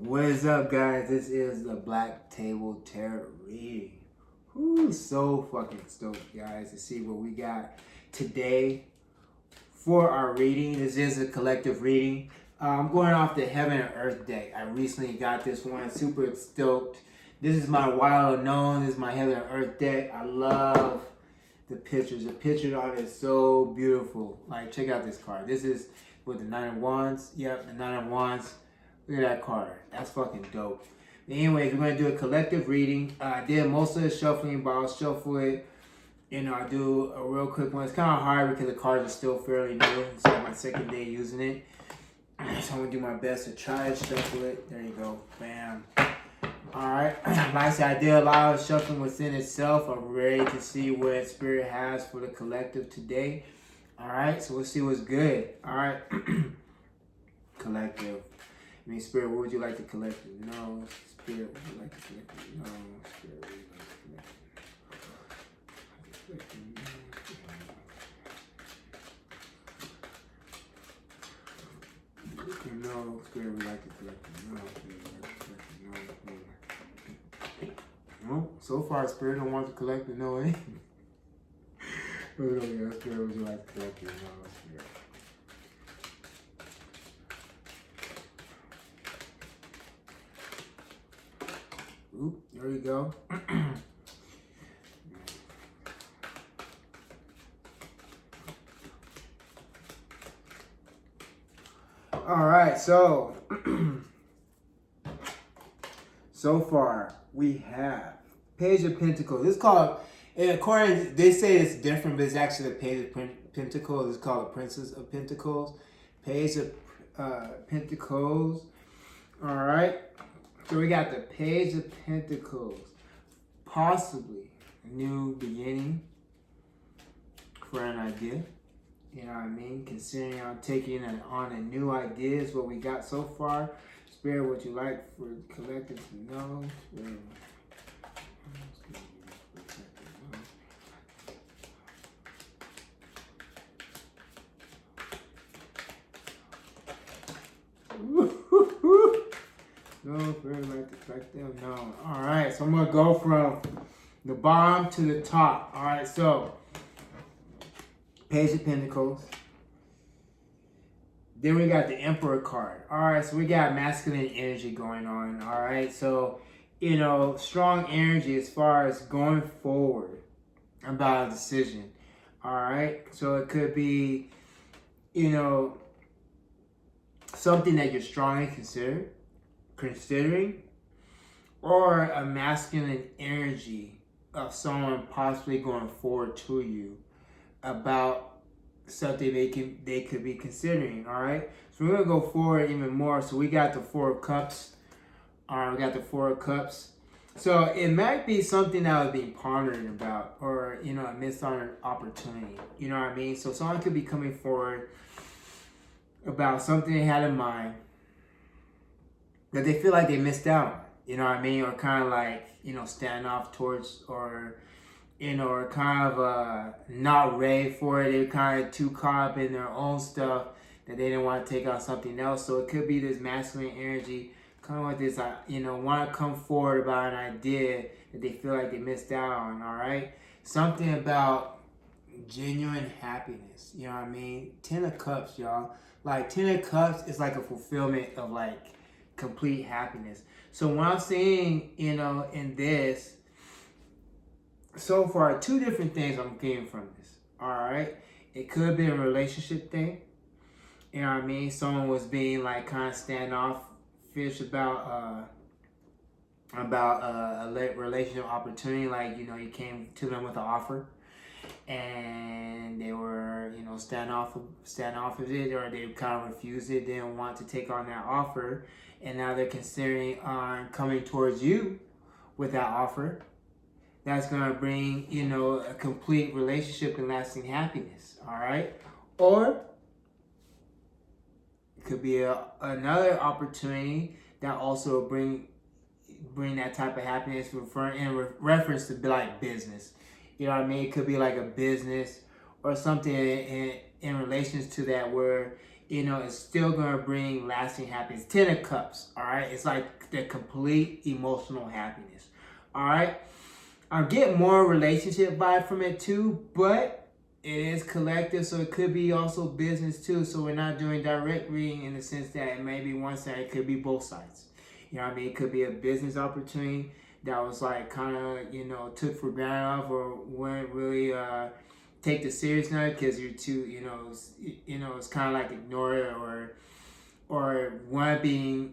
What is up, guys? This is the Black Table Tarot reading. Woo, so fucking stoked, guys, to see what we got today for our reading. This is a collective reading. I'm going off the Heaven and Earth deck. I recently got this one. Super stoked. This is my Wild Unknown. This is my Heaven and Earth deck. I love the pictures. The pictures on it is so beautiful. Like, check out this card. This is with the Nine of Wands. Yep, the Nine of Wands. Look at that card. That's fucking dope. But anyways, we're going to do a collective reading. I did most of the shuffling, but I'll shuffle it. I do a real quick one. It's kind of hard because the cards are still fairly new. It's like my second day using it. So I'm going to do my best to try to shuffle it. There you go. Bam. Alright. Like I said, I did a lot of shuffling within itself. I'm ready to see what Spirit has for the collective today. Alright. So we'll see what's good. Alright. Collective. Spirit, what would you like to collect? No. Spirit, what would you like to collect? No. Spirit, what would you like to collect? No. Spirit, would like to collect? No. Spirit, would like to collect? No. No. So far, Spirit don't want to collect it. No, eh? Spirit, would you like to collect? No. Spirit. Oop, there you go. All right, so so far we have Page of Pentacles. It's called, according, they say it's different, but it's actually the Page of Pentacles. It's called the Princess of Pentacles. Page of Pentacles. All right. So we got the Page of Pentacles, possibly a new beginning for an idea. You know what I mean? Considering on taking on a new idea is what we got so far. Spirit, what you like for the collective to know. Spirit. No, very like to collect them. No. All right, so I'm gonna go from the bottom to the top. All right, so Page of Pentacles. Then we got the Emperor card. All right, so we got masculine energy going on. All right, so strong energy as far as going forward about a decision. All right, so it could be, something that you're strongly considering, or a masculine energy of someone possibly going forward to you about something they could be considering. All right, so we're gonna go forward even more. So we got the Four of Cups. All right, we got the Four of Cups. So it might be something that was being pondered about, or a missed opportunity. You know what I mean? So someone could be coming forward about something they had in mind that they feel like they missed out on, you know what I mean? Or kind of like, stand off towards, or, or kind of not ready for it. They're kind of too caught up in their own stuff that they didn't want to take on something else. So it could be this masculine energy, kind of like this, want to come forward about an idea that they feel like they missed out on, all right? Something about genuine happiness, you know what I mean? 10 of Cups, y'all. Like, 10 of Cups is like a fulfillment of, like, complete happiness. So what I'm seeing, in this, so far, two different things I'm getting from this, all right? It could be a relationship thing, you know what I mean? Someone was being, like, kind of standoffish about a relationship opportunity, like, you came to them with an offer, and they were, standoffish it, or they kind of refused it, didn't want to take on that offer, and now they're considering on coming towards you with that offer. That's going to bring, a complete relationship and lasting happiness, all right? Or it could be another opportunity that also bring that type of happiness in reference to like business. You know what I mean? It could be like a business or something in relations to that, where it's still going to bring lasting happiness. 10 of Cups, all right? It's like the complete emotional happiness, all right? I'm getting more relationship vibe from it too, but it is collective, so it could be also business too. So we're not doing direct reading in the sense that it may be one side, it could be both sides. You know what I mean? It could be a business opportunity that was like kind of, took for granted or wouldn't really take the seriousness because you're too, it's kind of like ignore it or one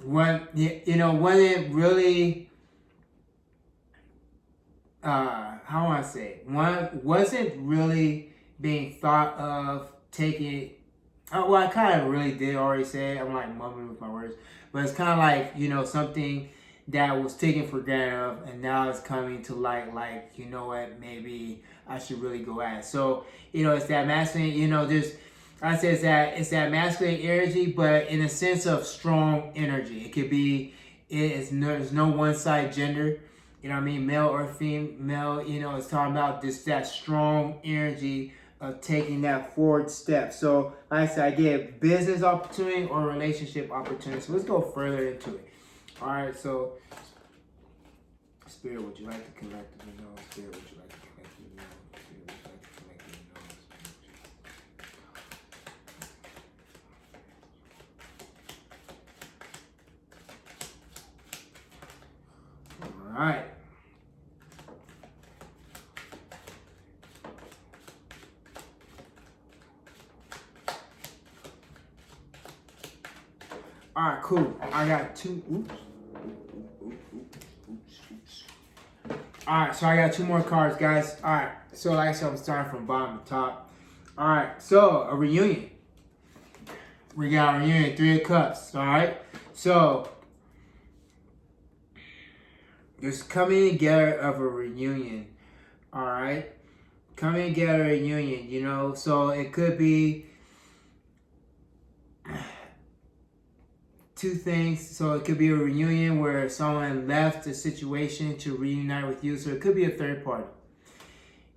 wasn't really, how do I say it? One wasn't really being thought of taking. Well, I kind of really did already say it. I'm like mumbling with my words, but it's kind of like something that was taken for granted of, and now it's coming to light. Like what, maybe I should really go at it. So it's that masculine. There's I say it's that masculine energy, but in a sense of strong energy. It could be there's no one side gender. You know what I mean? Male or female, it's talking about just that strong energy of taking that forward step. So, like I said, I get business opportunity or relationship opportunity. So, let's go further into it. All right, so, Spirit, would you like to collectively know? Spirit, would you like to collectively know? Spirit, would you like to collectively know? All right. All right, cool. I got two. Oops. All right, so I got two more cards, guys. All right, so like I said, I'm starting from bottom to top. All right, so a reunion. We got a reunion, 3 of Cups. All right, so there's coming together of a reunion. All right, coming together a reunion. So it could be two things. So it could be a reunion where someone left the situation to reunite with you. So it could be a third party.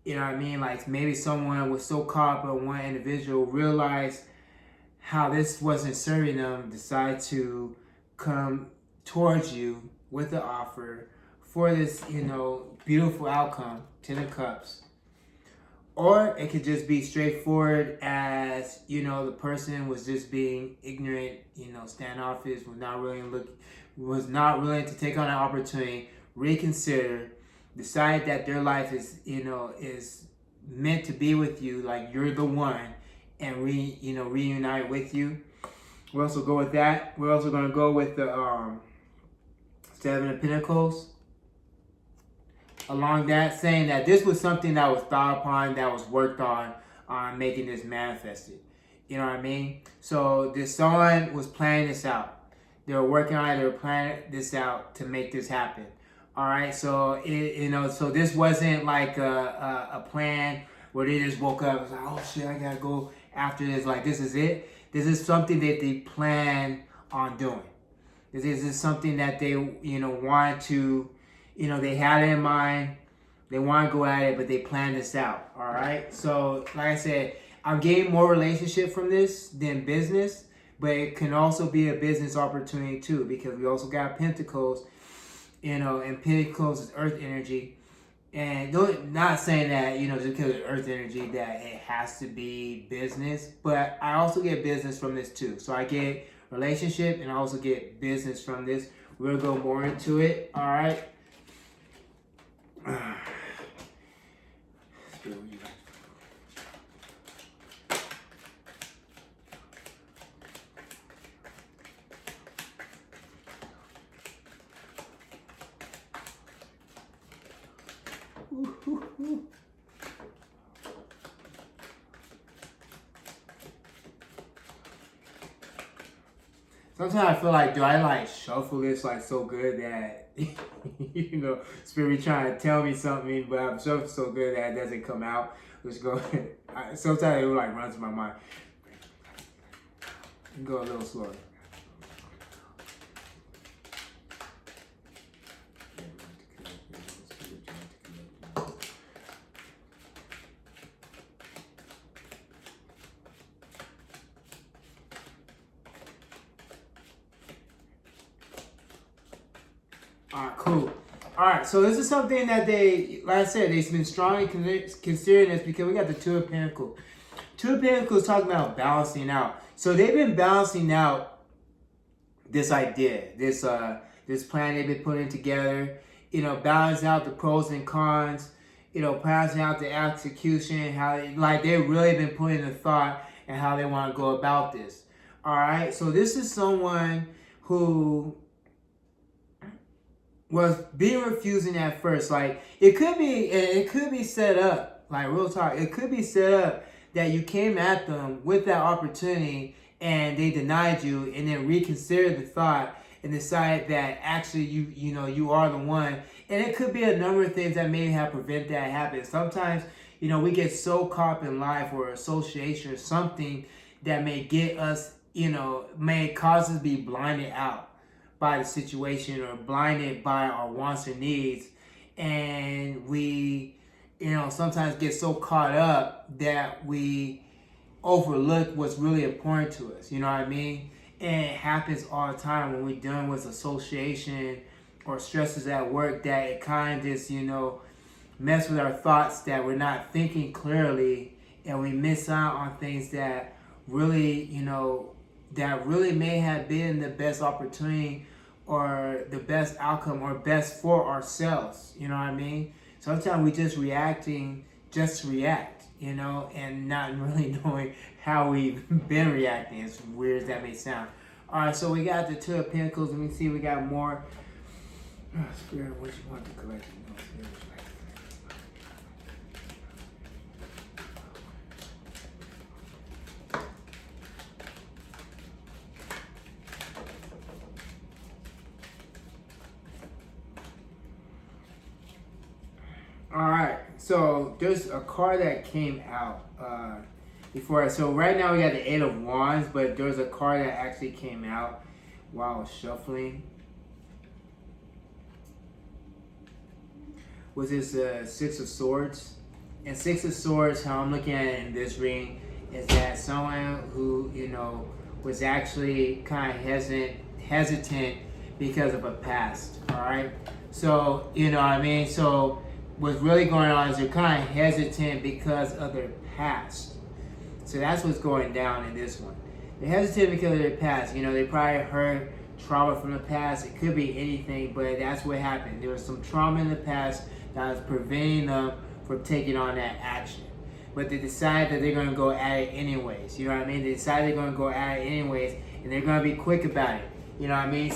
You know what I mean? Like maybe someone was so caught up in one individual, realized how this wasn't serving them, decide to come towards you with the offer for this, beautiful outcome, 10 of Cups. Or it could just be straightforward as, the person was just being ignorant, standoffish, was not willing to take on an opportunity, reconsider, decide that their life is meant to be with you, like you're the one, and reunite with you. We'll also go with that. We're also going to go with the 7 of Pentacles. Along that, saying that this was something that was thought upon, that was worked on making this manifested. You know what I mean? So this someone was planning this out. They were working on it. They were planning this out to make this happen. All right. So so this wasn't like a plan where they just woke up and was like, oh shit, I gotta go after this. Like this is it. This is something that they plan on doing. This is something that they wanted to. They had it in mind. They want to go at it, but they planned this out. All right. So, like I said, I'm getting more relationship from this than business, but it can also be a business opportunity too, because we also got Pentacles, and Pentacles is earth energy. And not saying that, just because it's earth energy that it has to be business, but I also get business from this too. So I get relationship and I also get business from this. We'll go more into it. All right. Sometimes I feel like, do I like shuffle this like so good that, Spirit trying to tell me something, but I'm shuffling so good that it doesn't come out. Let's go. Sometimes it like runs through my mind. Go a little slower. All right, cool. All right, so this is something that they, like I said, they've been strongly considering this because we got the Two of Pentacles. Two of Pentacles talking about balancing out. So they've been balancing out this idea, this plan they've been putting together. You know, balance out the pros and cons. You know, balancing out the execution. How they've really been putting the thought and how they want to go about this. All right, so this is someone who was being refusing at first. Like it could be set up, like real talk, it could be set up that you came at them with that opportunity and they denied you, and then reconsidered the thought and decided that actually you are the one. And it could be a number of things that may have prevent that happening. Sometimes, we get so caught up in life or association or something that may get us, may cause us to be blinded out by the situation or blinded by our wants and needs, and we sometimes get so caught up that we overlook what's really important to us. You know what I mean? And it happens all the time when we're dealing with association or stresses at work, that it kind of just mess with our thoughts, that we're not thinking clearly, and we miss out on things that really may have been the best opportunity or the best outcome or best for ourselves. You know what I mean? Sometimes we just reacting just to react, and not really knowing how we've been reacting, as weird as that may sound. All right, so we got the Two of Pentacles. Let me see, we got more. Oh, Spirit, what you want to collect? Spirit, all right, so there's a card that came out before. So right now we got the Eight of Wands, but there's a card that actually came out while I was shuffling. Was this Six of Swords? And Six of Swords, how I'm looking at it in this reading, is that someone who was actually kind of hesitant because of a past. All right, so what I mean. So what's really going on is they're kind of hesitant because of their past. So that's what's going down in this one. They're hesitant because of their past. They probably heard trauma from the past. It could be anything, but that's what happened. There was some trauma in the past that was preventing them from taking on that action. But they decide that they're going to go at it anyways. You know what I mean? They decide they're going to go at it anyways, and they're going to be quick about it. You know what I mean?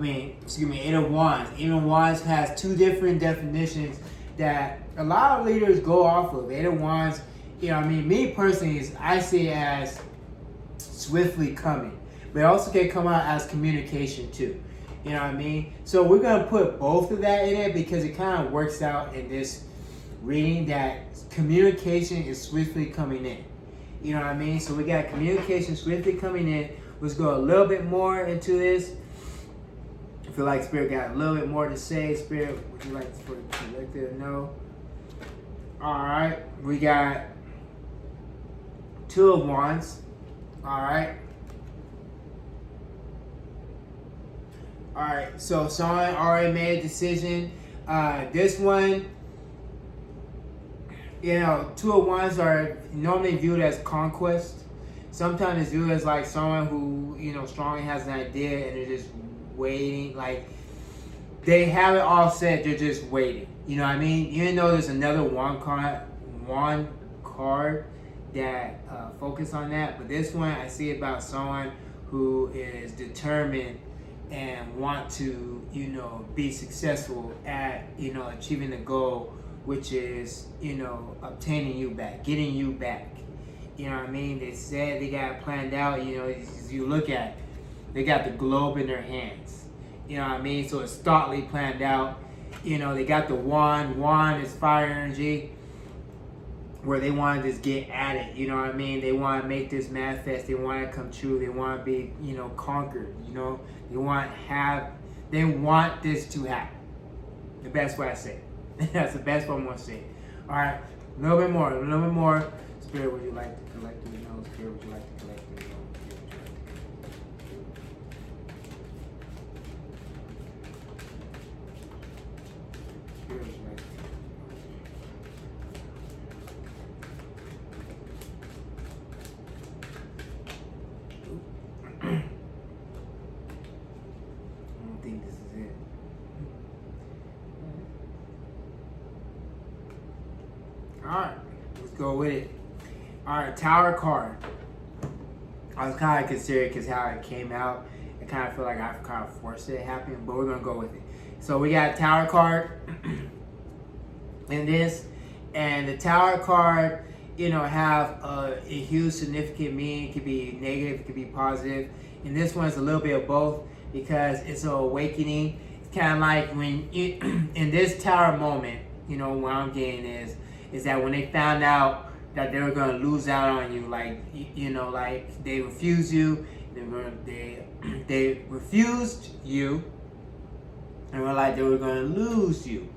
Eight of Wands. Eight of Wands has two different definitions that a lot of leaders go off of. Eight of Wands, me personally, I see it as swiftly coming. But it also can come out as communication too. You know what I mean? So we're going to put both of that in it because it kind of works out in this reading that communication is swiftly coming in. You know what I mean? So we got communication swiftly coming in. Let's go a little bit more into this. I feel like Spirit got a little bit more to say. Spirit, would you like for the collective to know? All right. We got Two of Wands. All right. All right, so someone already made a decision. This one, Two of Wands are normally viewed as conquest. Sometimes it's viewed as like someone who, strongly has an idea and they're just waiting. Like, they have it all set, they're just waiting. You know what I mean? Even though there's another wand card that focus on that. But this one, I see about someone who is determined and want to, be successful at, achieving the goal, which is, obtaining you back, getting you back. You know what I mean? They said they got it planned out. As you look at it, they got the globe in their hands. You know what I mean? So it's thoughtfully planned out. They got the wand. Wand is fire energy, where they want to just get at it. You know what I mean? They want to make this manifest. They want it to come true. They want to be, conquered. They want this to happen. The best way I say it. That's the best way I'm going to say it. All right, a little bit more. Spirit, would you like to collect the nose? Spirit, would you like to collect the nose? Alright, let's go with it. Alright, Tower card. I was kind of considering because how it came out. I kind of feel like I've kind of forced it to happen, but we're going to go with it. So we got Tower card in this. And the Tower card, have a huge significant meaning. It could be negative, it could be positive. And this one's a little bit of both because it's an awakening. It's kind of like when you, in this Tower moment, what I'm getting is that when they found out that they were going to lose out on you, like they refused you, they refused you, and were like they were going to lose you,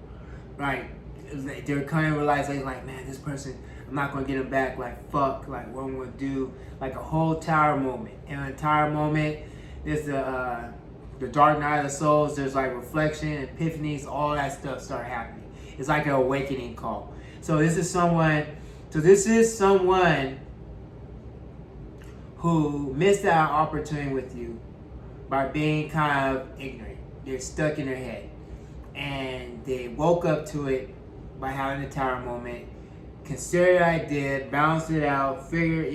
right? They were kind of realizing like, man, this person, I'm not going to get him back. Like, fuck, like what I'm going to do? Like a whole Tower moment. In a Tower moment, there's the dark night of the souls. There's like reflection, epiphanies, all that stuff start happening. It's like an awakening call. So this is someone who missed out on opportunity with you by being kind of ignorant. They're stuck in their head. And they woke up to it by having a Tower moment, considered the idea, balanced it out, figured,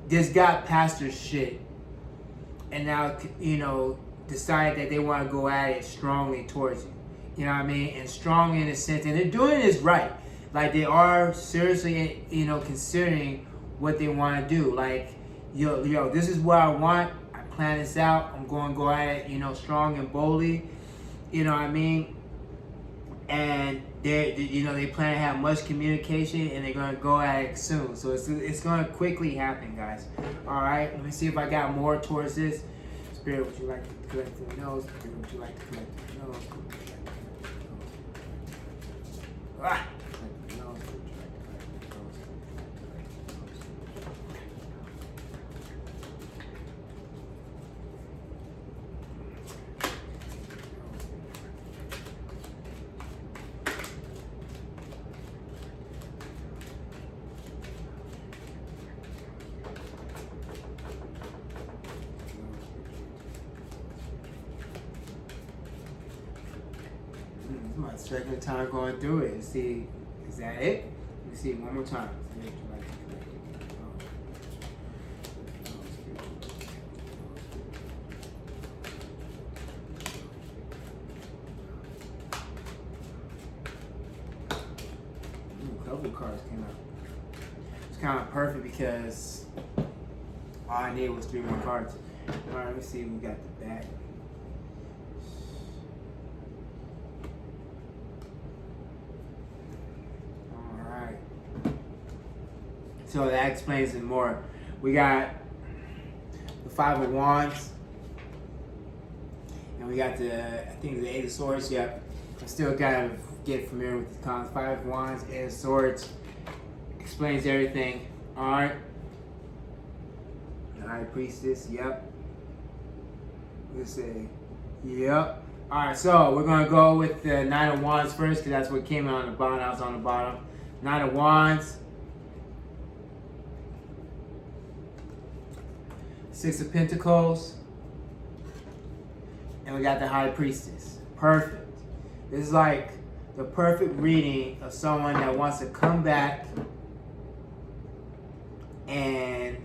just got past their shit. And now, decided that they want to go at it strongly towards you. You know what I mean? And strong in a sense. And they're doing this right. Like, they are seriously, considering what they want to do. Like, yo, this is what I want. I plan this out. I'm going to go at it, strong and boldly. You know what I mean? And they plan to have much communication, and they're going to go at it soon. So it's going to quickly happen, guys. All right? Let me see if I got more towards this. Spirit, would you like to collect the nose? Spirit, would you like to collect the nose? Ah! It's my second time going through it. Let's see, is that it? Let me see one more time. A couple cards came out. It's kind of perfect because all I needed was 3 more cards. All right, let me see. We got the back. So that explains it more. We got the 5 of Wands. And we got I think the 8 of Swords. Yep. I'm still kind of getting familiar with the cons. 5 of Wands, 8 of Swords. Explains everything. Alright. The High Priestess. Yep. Let's see. Yep. Alright, so we're going to go with the 9 of Wands first because that's what came out on the bottom. I was on the bottom. 9 of Wands. 6 of Pentacles. And we got the High Priestess. Perfect. This is like the perfect reading of someone that wants to come back and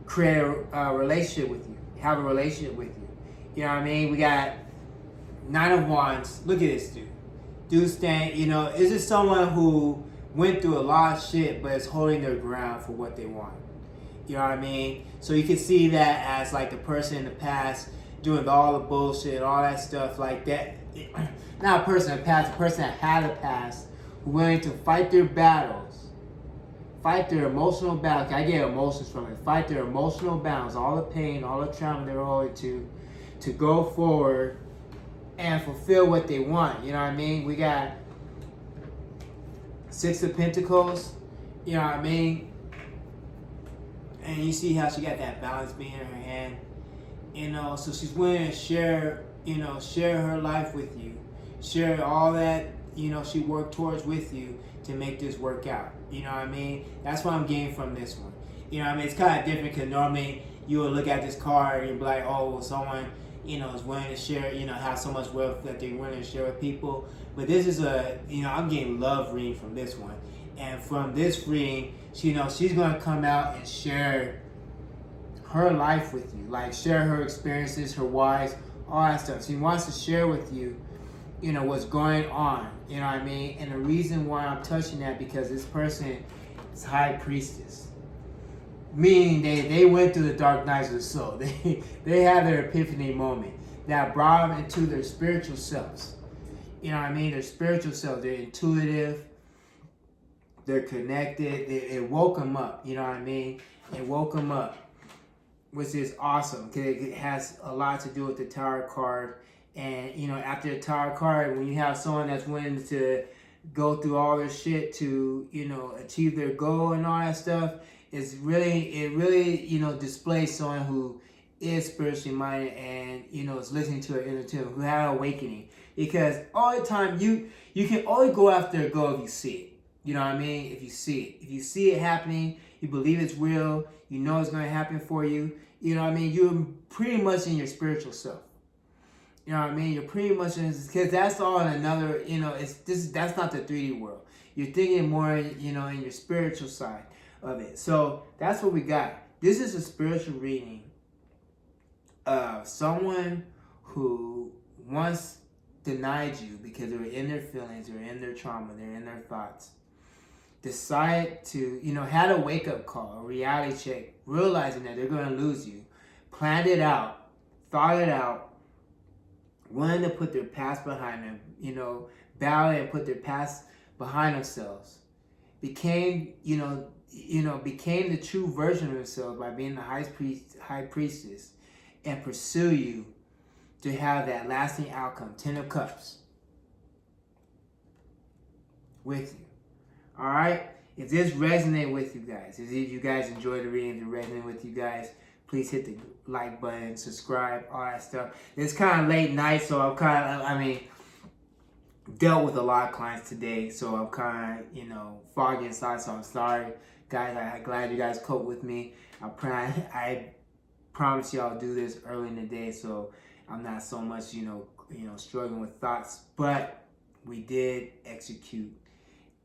create a relationship with you. Have a relationship with you. You know what I mean? We got 9 of Wands. Look at this dude. Dude stand, is this someone who went through a lot of shit but is holding their ground for what they want? You know what I mean? So you can see that as like the person in the past doing all the bullshit, all that stuff like that. Not a person in the past, a person that had a past, who willing to fight their battles, fight their emotional battles. I get emotions from it. Fight their emotional battles, all the pain, all the trauma they're holding to go forward and fulfill what they want. You know what I mean? We got 6 of Pentacles. You know what I mean? And you see how she got that balance being in her hand. So she's willing to share her life with you. Share all that, she worked towards with you to make this work out. You know what I mean? That's what I'm getting from this one. You know what I mean? It's kind of different because normally you would look at this card and be like, oh, well, someone, is willing to share, have so much wealth that they're willing to share with people. But this is I'm getting love reading from this one. And from this reading, she's going to come out and share her life with you, like share her experiences, her whys, all that stuff. She wants to share with you, what's going on. You know what I mean? And the reason why I'm touching that, because this person is high priestess, meaning they went through the dark nights of the soul. They had their epiphany moment that brought them into their spiritual selves. You know what I mean? Their spiritual self. They're intuitive. They're connected. It woke them up. You know what I mean? It woke them up, which is awesome, because it has a lot to do with the Tower card. And after the Tower card, when you have someone that's willing to go through all this shit to achieve their goal and all that stuff, it really displays someone who is spiritually minded and is listening to her inner tune, who had an awakening. Because all the time you can only go after a goal if you see it. You know what I mean? If you see it happening, you believe it's real, you know it's going to happen for you. You know what I mean? You're pretty much in your spiritual self. You know what I mean? You're pretty much in, because that's all in another, that's not the 3D world. You're thinking more, in your spiritual side of it. So that's what we got. This is a spiritual reading of someone who once denied you because they were in their feelings, they're in their trauma, they're in their thoughts. Decide to, had a wake-up call, a reality check, realizing that they're going to lose you. Planned it out, thought it out, wanted to put their past behind them, bow and put their past behind themselves. Became the true version of themselves by being the high priestess, and pursue you to have that lasting outcome. 10 of Cups with you. All right. If this resonated with you guys, if you guys enjoyed the reading, if it resonated with you guys, please hit the like button, subscribe, all that stuff. It's kind of late night, so I'm dealt with a lot of clients today, so I'm kind of, foggy inside, so I'm sorry. Guys, I'm glad you guys cope with me. I promise you I'll do this early in the day, so I'm not so much, struggling with thoughts, but we did execute.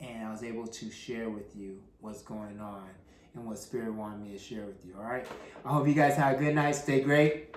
And I was able to share with you what's going on and what Spirit wanted me to share with you, all right? I hope you guys have a good night. Stay great.